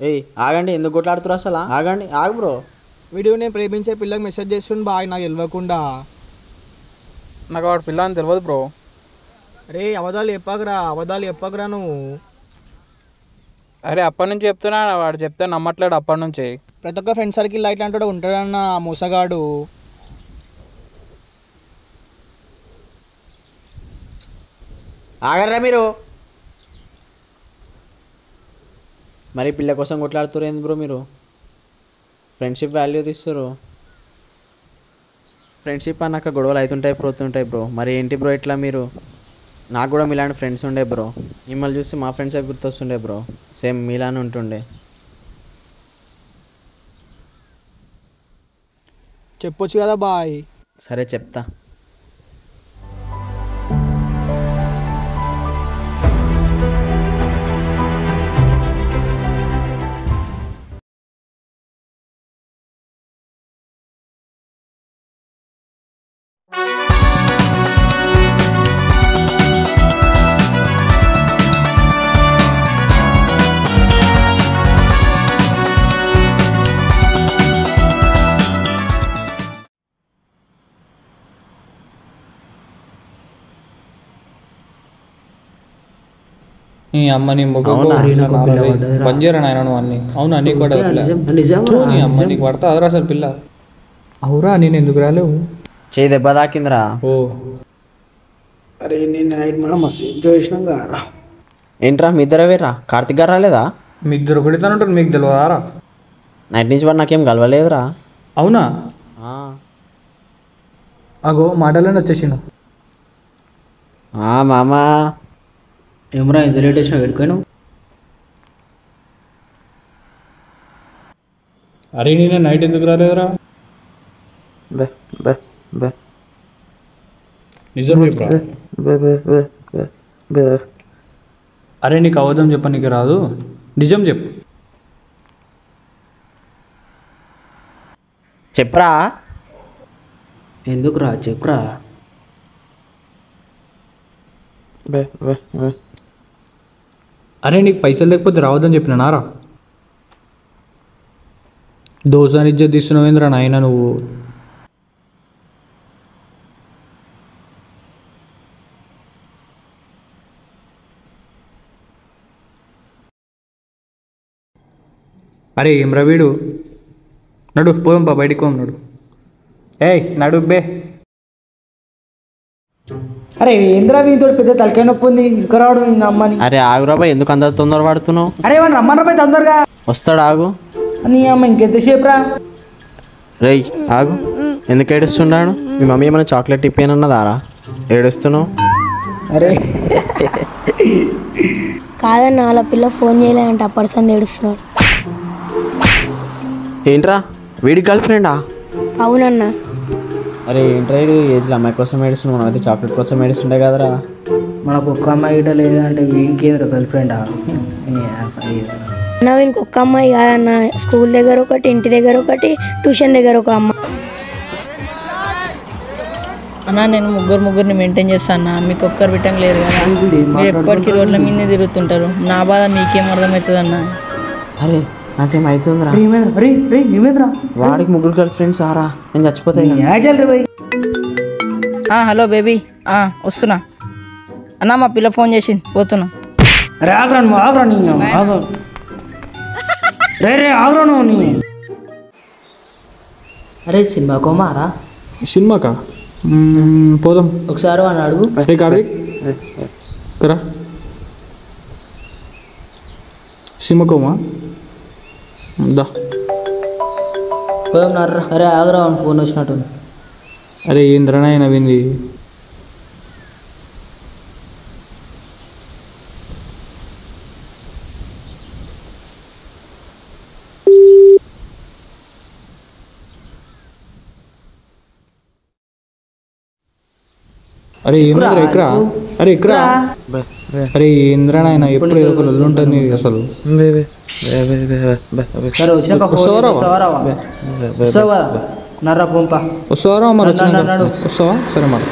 ఏయ్ ఆగండి, ఎందుకు కొట్లాడుతున్నారు అసలు? ఆగండి, ఆగు బ్రో. వీడియో నేను ప్రేమించే పిల్లకి మెసేజ్ చేస్తుండు బాగా నాకు తెలియకుండా. నాకు వాడు పిల్ల అని తెలియదు బ్రో. అరే అబద్ధాలు చెప్పకురా నువ్వు. అరే అప్పటి నుంచి చెప్తున్నా, వాడు చెప్తే నమ్మట్లేడు అప్పటి నుంచి. ప్రతి ఒక్క ఫ్రెండ్ సర్కిల్ ఇట్లాంటి ఉంటాడన్న మోసగాడు. ఆగర్రా మీరు. మరి పిల్ల కోసం కొట్లాడుతున్నారు ఏంది బ్రో మీరు? ఫ్రెండ్షిప్ వాల్యూ తీస్తారు. ఫ్రెండ్షిప్ అన్నాక గొడవలు అవుతుంటాయి పోతుంటాయి బ్రో. మరి ఏంటి బ్రో ఇట్లా మీరు? నాకు కూడా మీలాంటి ఫ్రెండ్స్ ఉండే బ్రో. మిమ్మల్ని చూసి మా ఫ్రెండ్స్ అవి గుర్తొస్తుండే బ్రో. సేమ్ మీలానే ఉంటుండే. చెప్పొచ్చు కదా బాయ్. సరే చెప్తా. నీ అమ్మని బంజేరా నాయన నువ్వు అన్ని. అవునా నీకు కూడా నీ అమ్మ నీకు పడతా అదరా అసలు పిల్ల. అవురా నేను ఎందుకు రాలేవు? చేయి దెబ్బ తాకిందిరా. ఓ అరే నేను నైట్ మనం మస్తు ఎంజాయ్ చేసినాం కదా. ఏంట్రా మీ ఇద్దరు వేరా? కార్తిక్ గారు రాలేదా? మీ ఇద్దరు కొడితానంటారు, మీకు తెలియదారా? నైట్ నుంచి వాడు నాకేం కలవలేదురా. అవునా? అగో మాటలోనే వచ్చేసాను. మామా ఏమరా ఎంత లేట్ వచ్చినా పెట్టుకోను. అరే నేను నైట్ ఎందుకు రాలేదురా? నిజం చెప్పరా? అరే నీకు అవద్దం చెప్పనీకి రాదు, నిజం చెప్పు. చెప్పరా? ఎందుకురా చెప్పురా. అరే నీకు పైసలు లేకపోతే రావద్దని చెప్పినారా? దోసాని ఇజ్జత్ తీస్తున్నావేంద్రా నాయన నువ్వు. అరే ఏమ్రా వీడు, నడు పోదాం బయటికి పోం నడు. ఏయ్ నడు బే. అరే ఏంద్రా వీతో పెద్ద తలకాయ నొప్పి ఉంది, ఇంకా రావడం నిన్న అమ్మని. అరే ఆగురాబాయ్, ఎందుకు అంత తొందర పడుతున్నావు? అరే వాడు రమ్మన్నా పోయి తొందరగా. వస్తాడు, ఆగు. నీ అమ్మ ఇంకెంతసేపు రా? రేయ్ ఆగు, ఎందుకు ఏడుస్తున్నాడు? మీ మమ్మీ ఏమైనా చాక్లెట్ ఇప్పేనన్నదారా? ఏడుస్తున్నావు? అరే కాదన్న వాళ్ళ పిల్ల ఫోన్ చేయలేదంట, పర్సన్ ఏడుస్తున్నాడు. ఏంట్రా వీడి గర్ల్ ఫ్రెండా? అవునన్నా. అరే ఏంట్రా వీడు ఏజ్లో అమ్మాయి కోసం ఏడుస్తున్నావు, మనమైతే చాక్లెట్ కోసం ఏడుస్తుండే కదరా. మనకు ఒక్క అమ్మాయి గిట్ట లేదంటే వీనికి ఏదో గర్ల్ ఫ్రెండా? అన్న వీనికి ఒక్క అమ్మాయి కాదన్న, స్కూల్ దగ్గర ఒకటి, ఇంటి దగ్గర ఒకటి, ట్యూషన్ దగ్గర ఒక అమ్మాయి. అన్న నేను ముగ్గురిని మెయింటైన్ చేస్తాను అన్న, మీకు ఒక్కరు బిట్టం లేదు కదా, మీరు ఎప్పటికీ రోడ్ల మీదే తిరుగుతుంటారు. నా బాధ మీకేం అర్థమవుతుంది అన్న? అరే నాకేమవుతుందిరా? వాడికి ముగ్గురు గర్ల్ ఫ్రెండ్స్ ఆరా, నేను చచ్చిపోతాయి. హలో బేబీ, వస్తున్నా అన్న, మా పిల్ల ఫోన్ చేసింది, పోతున్నా. అరే సినిమా కోమారా? సినిమాకా పోదాం ఒకసారి అని అడుగు. రా సినిమాకోమా దా. పోదాం నర్రా. అరే ఆగరా, ఫోన్ వచ్చినట్టు. అరే ఏంద్రనాయ నవ్వింది. అరే ఏమన్నా ఎక్కరా? అరే ఎక్కరా? అరే ఏంద్రా నాయన ఎప్పుడు ఏదో ఒక రోజు ఉంటుంది అసలు. సరే వచ్చినాక వస్తావా నర్రా పంప వస్తావా మరి వచ్చినాక వస్తావా? సరే మరి.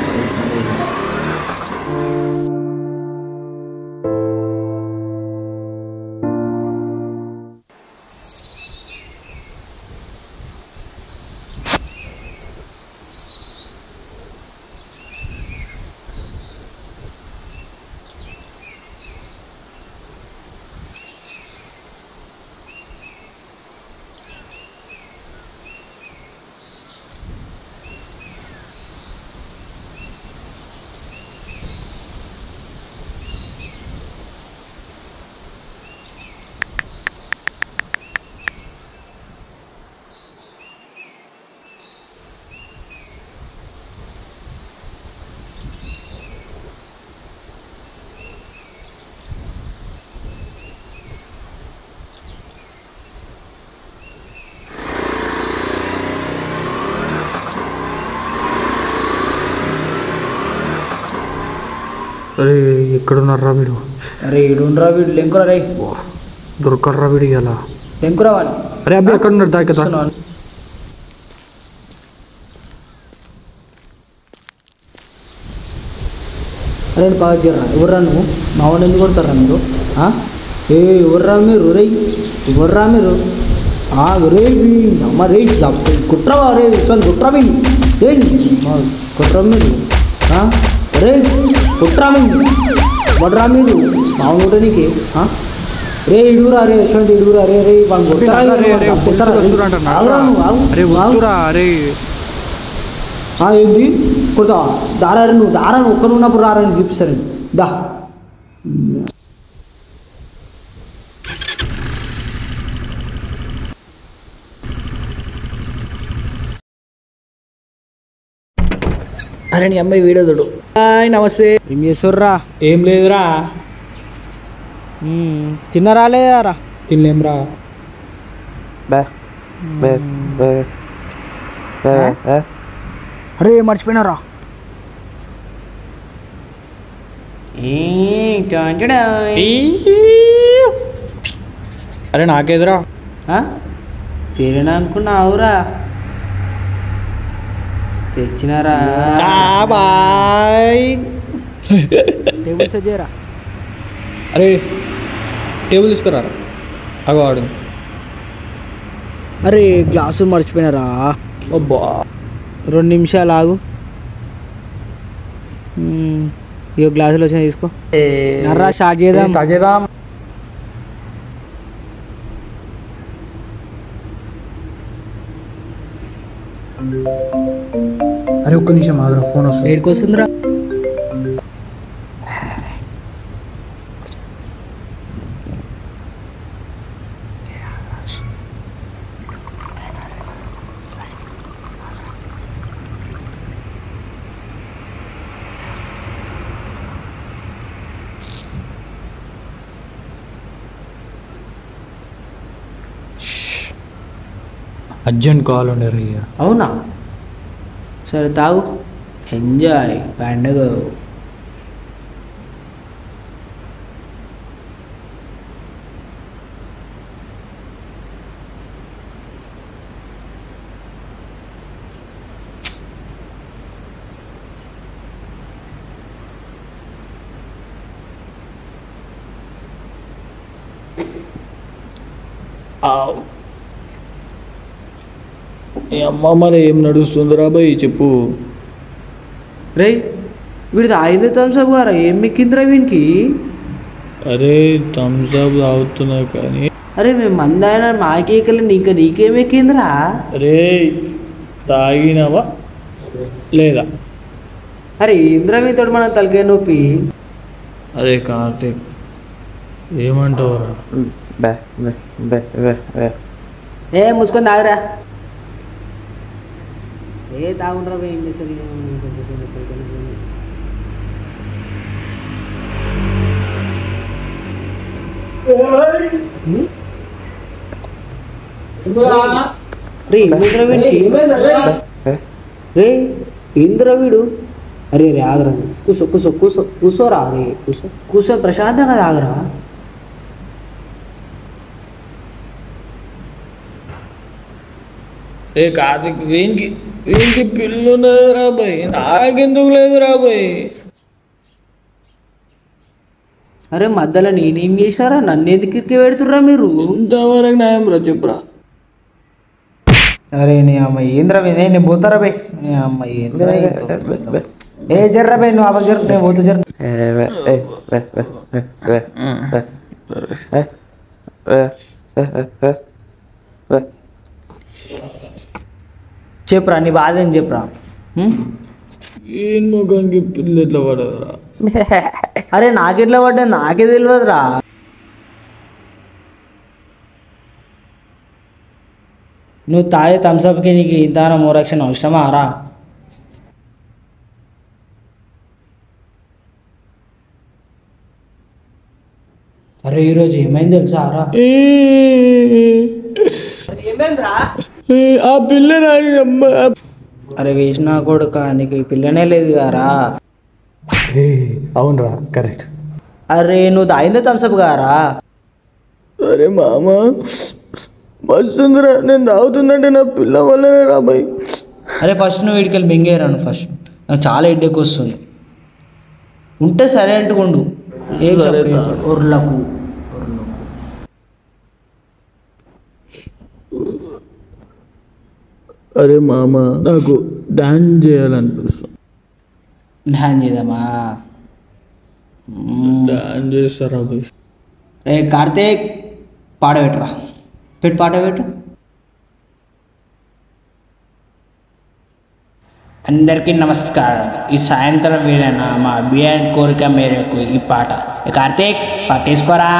అరే ఎక్కడున్నారా వీడు? అరే ఈడుండ్రా వీడు లెంకురా రే దొరకర్రా వీడు ఇలా లెంకురా వాడు. అరే అబ్బాయి ఎక్కడున్నాడు? దాకా అరే బాగా జర్రా ఎవర్రా నువ్వు? మా వాడిని ఎందుకు కొడతారా మీరు? ఏ ఎవర్రా మీరు? రే ఎవర్రా మీరు? రే అమ్మ రే కుట్రవా రే కుట్రా ఏ కుట్రా మీరు? రే కుట్రా వడ్రా మీరు మామూటనికి రే ఇడుగురా రే యశ్వంత్ ఇడుగురా రే రే ఏంటి కుడతా దారారు నువ్వు దారాన్ని ఒక్కరు ఉన్నప్పుడు రారని చూపిస్తారండి దా. అరే నీ అమ్మాయి వీడియో చూడు. నమస్తే. ఏం చేస్తుర్రా? ఏం లేదురా. తిన్నరా లేదారా? తినలేంరా. అరే మర్చిపోయినారా? అరే నాకేదురా తేలినా అనుకున్నావురా? తెచ్చినారా? టేబుల్ సెట్ చేయరా? అరే టేబుల్ తీసుకురా. అగో ఆడు. అరే గ్లాసు మర్చిపోయినారా? అబ్బా 2 నిమిషాలు ఆగు. ఇక గ్లాసులు వచ్చినా తీసుకో. నర్రా స్టార్ట్ చేద్దాం. అరే ఒక్క నిమిషం ఆగురా, ఫోన్ వస్తుంది. ఏడికి వస్తుందిరా? అర్జెంట్ కాల్ ఉండే రయ్య. అవునా? సరే తాగు, ఎంజాయ్ పండుగ. ఏ అమ్మ మరి ఏం నడుస్తుందిరా బాయ్ చెప్పు. రే వీడిది ఐదు థమ్స్అప్ గారా? ఏం మిక్కిందిరా వీనికి? అరే థమ్స్అప్ తాగుతున్నా కానీ. అరే మేము మంది ఆయన మాకేకలే నీకేం ఎక్కిందిరా? అరే తాగినావా లేదా? అరే ఇంద్రా మీతో మన తలకాయ నొప్పి. అరే కార్తీక్ ఏమంటావురా? ఏ ముసుకొని తాగరా? ఏ తాగుండ్రా ఏం చేస్తారు? రే ఇంద్రవీడు అరే రే ఆగరా, కూసో కూసో కూసో కూసోరా, అరే కూసో కూసో, ప్రశాంతంగా ఆగరా. ఏ కార్తిక్, వీనికి పిల్లున్నది రా భయ్, నాకెందుకు లేదు రా భయ్. అరే మధ్యలో నేనేం చేశారా, నన్ను ఎందుకు ఇరికి పెడుతుర్రా మీరు? ఇంతవరకు న్యాయం రా, చెప్పురా. అరే నీ అమ్మ ఏంద్రా బే, నేను పోతారా బే, నీ అమ్మ ఏంద్రా. ఏ జర్రా బే, నువ్వు అవ జర్, నేను పోతా జర్. చెప్పురా నీ బాధ ఏం చెప్పురా. ఏం ముఖంకి పిల్లు ఎట్లా పడదురా? అరే నాకెట్లా పడ్డా నాకే తెలియదురా. నువ్వు తాగే థమ్స్అప్కి నీకు ఇంత మోరక్షణ అవసరమా రా? అరే ఈరోజు ఏమైంది తెలుసా రా? ఏమైందిరా? ఆ పిల్ల రాని అమ్మ. అరే వేసిన కొడుక, నీకు ఈ పిల్లనే లేదు కారా? అవునరా, కరెక్ట్. అరే నువ్వు తాగిందే థమ్స్అప్ కారా? అరే మామ మస్తుందిరా, నేను తాగుతుందంటే నా పిల్ల వల్లనే రా భయ్. అరే ఫస్ట్ నువ్వు వీడికి వెళ్ళి మింగేరాను ఫస్ట్, నాకు చాలా హెడ్ఏక్ వస్తుంది. ఉంటే సరే అంటుకుండు, ఏం ఉర్లకు. అరే మామ, నాకు డాన్స్ చేయాలనిపిస్తుంది. ధ్యాన్ చేద్దామా? డాన్స్ చేస్తారా భయ్? రే కార్తీక్, పాట పెట్టురా, పాట పెట్టు. అందరికీ నమస్కారం. ఈ సాయంత్రం వేళన మా అభియాన్ కోరిక మేరకు ఈ పాట. కార్తీక్ పట్టేసుకోరా.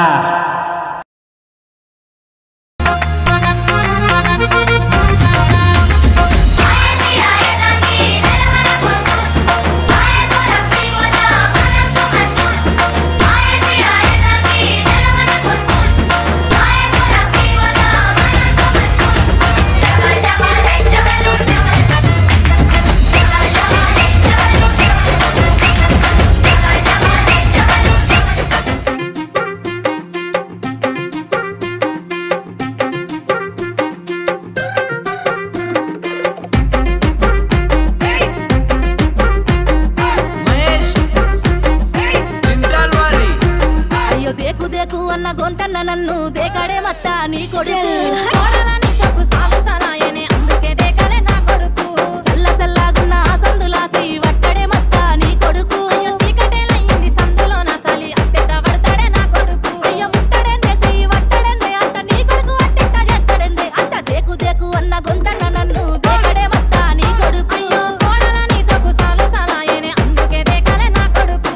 అన్న గొంతన్న నన్ను దేకడే మత్త నీ కొడుకు కోడలని సొక్కు సాగు సలాయనే అందుకే దేకలే నా కొడుకు సల్ల సల్లగున్న సందులాసి వట్టడే మత్త నీ కొడుకు అయ్యో సీకటేలయ్యింది సందులో నా సలి అట్టెట వడతడే నా కొడుకు అయ్యో ముట్టడెందే సీ వట్టడెందే అంత నీ కొడుకు అట్టెట జట్టడెందే అంత దేకు దేకు అన్న గొంతన్న నన్ను దేకడే మత్త నీ కొడుకు అయ్యో కోడలని సొక్కు సాగు సలాయనే అందుకే దేకలే నా కొడుకు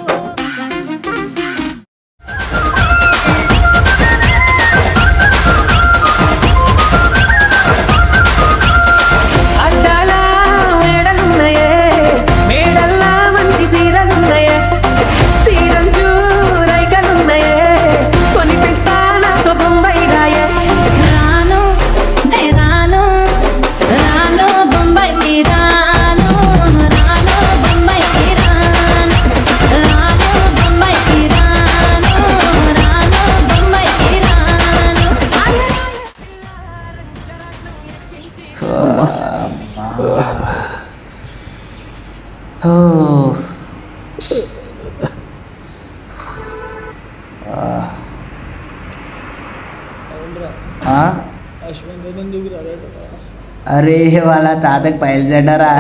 अरे वाला तातक पायल जडरा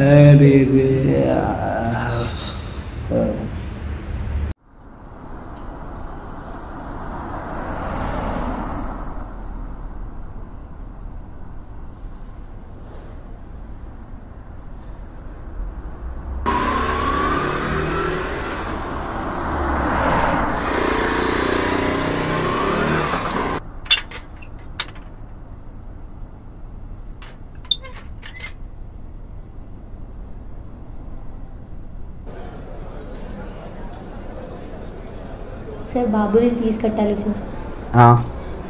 अरे సార్ బాబుది ఫీజు కట్టాలి సార్.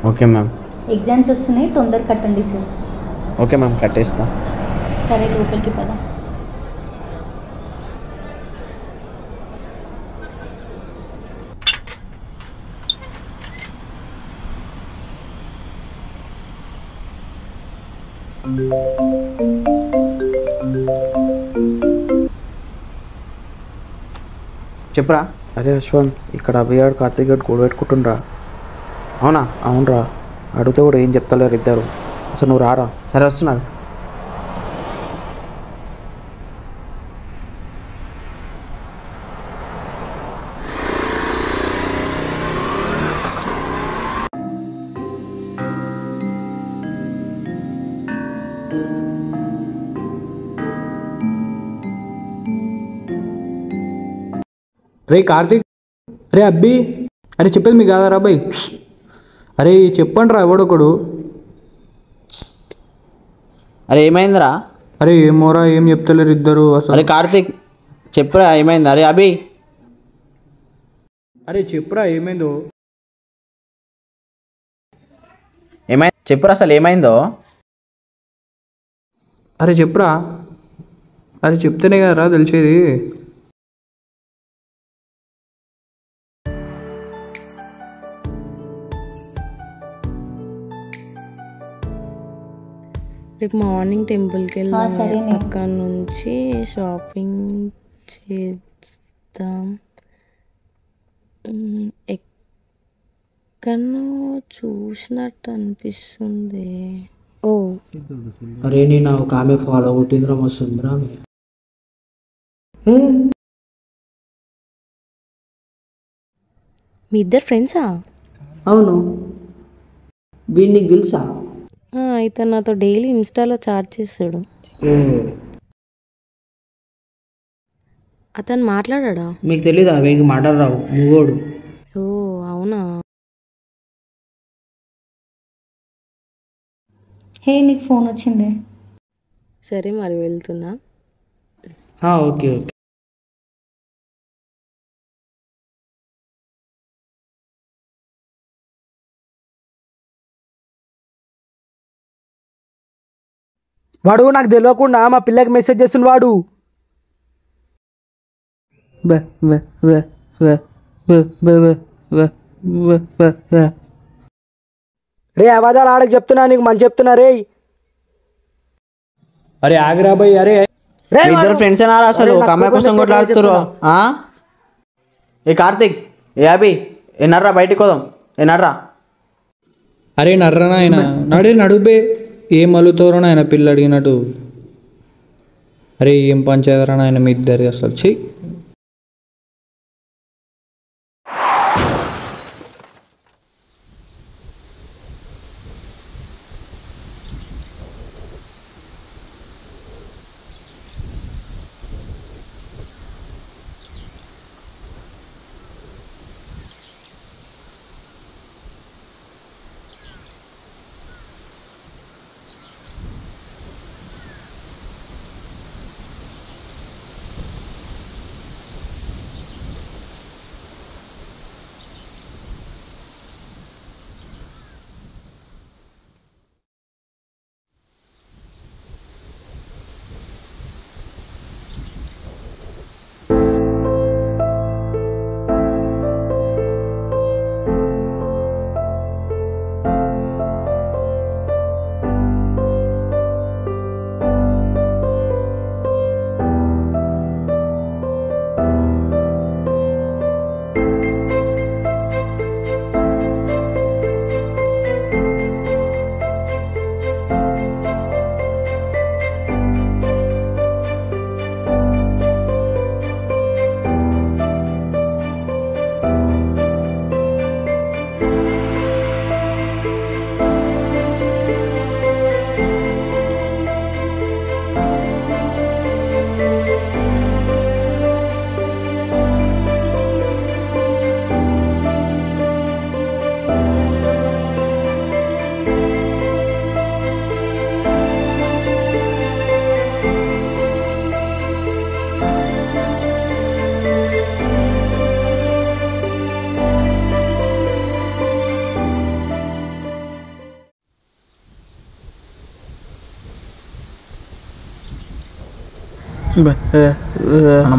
Okay ma'am. ఎగ్జామ్స్ వస్తున్నాయి, తొందర కట్టండి సార్. Okay ma'am, కట్టేస్తా. సరే లోపలికి పద. చెప్పురా. అరే అశ్వంత్, ఇక్కడ అభిగాడు కార్తీక్ గారు గొడవ పెట్టుకుంటుండ్రా. అవునా? అవునరా, అడిగితే కూడా ఏం చెప్తలేరు ఇద్దరు. అసలు నువ్వు రారా. సరే వస్తున్నారు. రే కార్తీక్, రే అబ్బి, అరే చెప్పేది మీకు కాదారా అబ్బాయి? అరే చెప్పండి రా ఎవడొకడు. అరే ఏమైందిరా? అరే ఏమోరా, ఏం చెప్తలేరు ఇద్దరు అసలు. అరే కార్తీక్ చెప్పురా ఏమైంది? అరే అభి, అరే చెప్పురా ఏమైందో. ఏమైంది చెప్పురా, అసలు ఏమైందో? అరే చెప్పురా. అరే చెప్తేనే కదరా తెలిసేది. రేపు మార్నింగ్ టెంపుల్కి సరేనే. వెళ్ళాం, అక్కడ నుంచి షాపింగ్ చేద్దాం. ఎక్కడో చూసినట్టు అనిపిస్తుంది. ఓ అరే నేను ఒక ఆమె ఫాలో కొట్టిందిరా, మస్తుందిరా ఆమె. మీ ఇద్దరు ఫ్రెండ్సా? అవును, వీడు నీకు తెలుసా? అయితే నాతో డైలీ ఇన్స్టాలో చాట్ చేస్తాడు. అతను మాట్లాడా? మీకు తెలీదా? వీడికి మాటలు రావు, మూగోడు. ఓ అవునా? హే, నీకు ఫోన్ వచ్చింది. సరే మరి వెళ్తున్నా. Okay okay. వాడు నాకు తెలియకుండా మా పిల్లకి మెసేజ్ చేస్తుంది వాడు. రే అబద్ధాలు ఆడకి చెప్తున్నా, నీకు మంచి చెప్తున్నా రే. అరే ఆగిరా బాయ్. అరే మీ ఇద్దరు ఫ్రెండ్స్ ఏనారా అసలు? ఒక అమ్మాయి కోసం కొట్లాడుతురు. ఏ కార్తీక్, ఏ అభి, ఏ నర్రా బయటికి పోదాం. ఏ నర్రా. అరే నర్రనా ఆయన నడుబే. ఏం అలుతోరో ఆయన పిల్ల అడిగినట్టు. అరే ఏం పంచాయతరా ఆయన మీ ఇద్దరి అసలు. చెయ్యి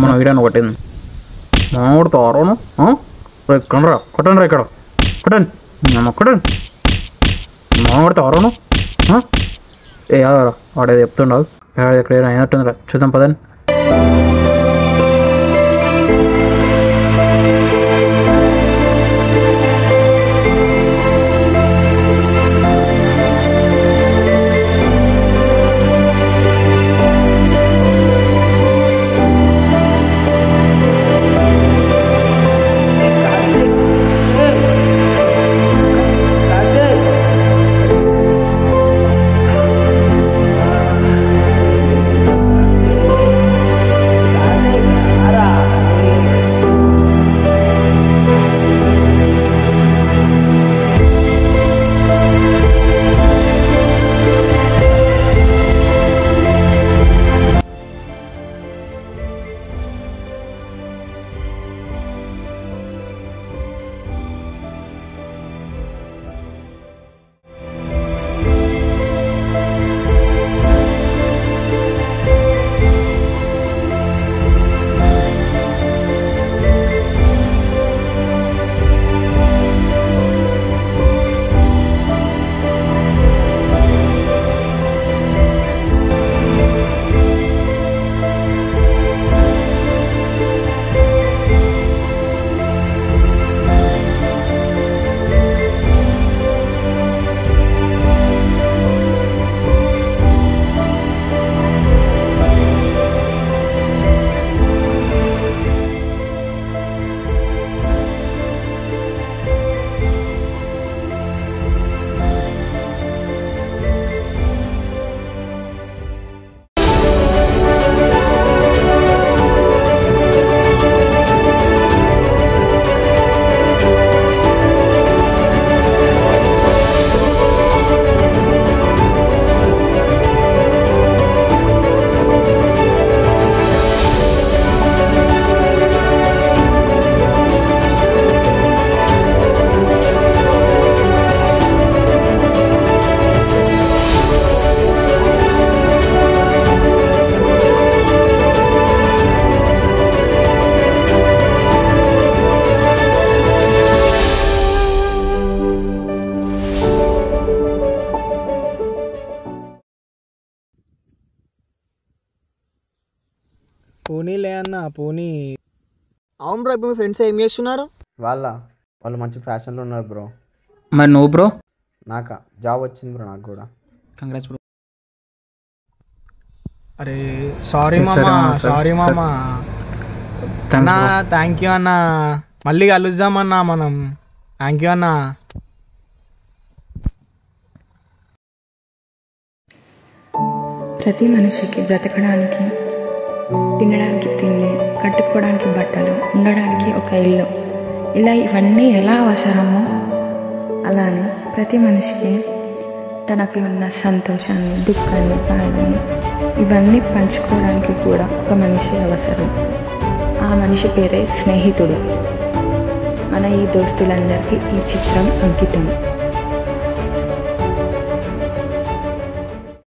మన వీడియోని కొట్టింది మామిడి తోరను ఎక్కడరా కొట్టండి రా ఇక్కడ కొట్టండి కొట్టండి మామిడి తోరను ఏ ఆగరా వాడేది చెప్తుండవు ఎక్కడ అయినట్టుందిరా చూద్దాం పదండి. పోనీలే అన్న పోనీ. అవును బ్రో, ఇప్పుడు మీ ఫ్రెండ్స్ ఏం చేస్తున్నారు? వాళ్ళు మంచి ఫ్యాషన్లో ఉన్నారు బ్రో. మరి నువ్వు బ్రో? నాకా జాబ్ వచ్చింది బ్రో, నాకు కూడా. Congrats bro. అరే సారీ మామా, సారీ మామా. అన్నా థ్యాంక్ యూ అన్న, మళ్ళీ కలుద్దామన్నా మనం. థ్యాంక్ యూ అన్న. ప్రతి మనిషికి బ్రతకడానికి తినడానికి తిండి, కట్టుకోవడానికి బట్టలు, ఉండడానికి ఒక ఇల్లు, ఇలా ఇవన్నీ ఎలా అవసరమో అలానే ప్రతి మనిషికి తనకి ఉన్న సంతోషాన్ని, దుఃఖాన్ని, బాధని ఇవన్నీ పంచుకోవడానికి కూడా ఒక మనిషి అవసరం. ఆ మనిషి పేరే స్నేహితుడు. మన ఈ దోస్తులందరికీ ఈ చిత్రం అంకితం.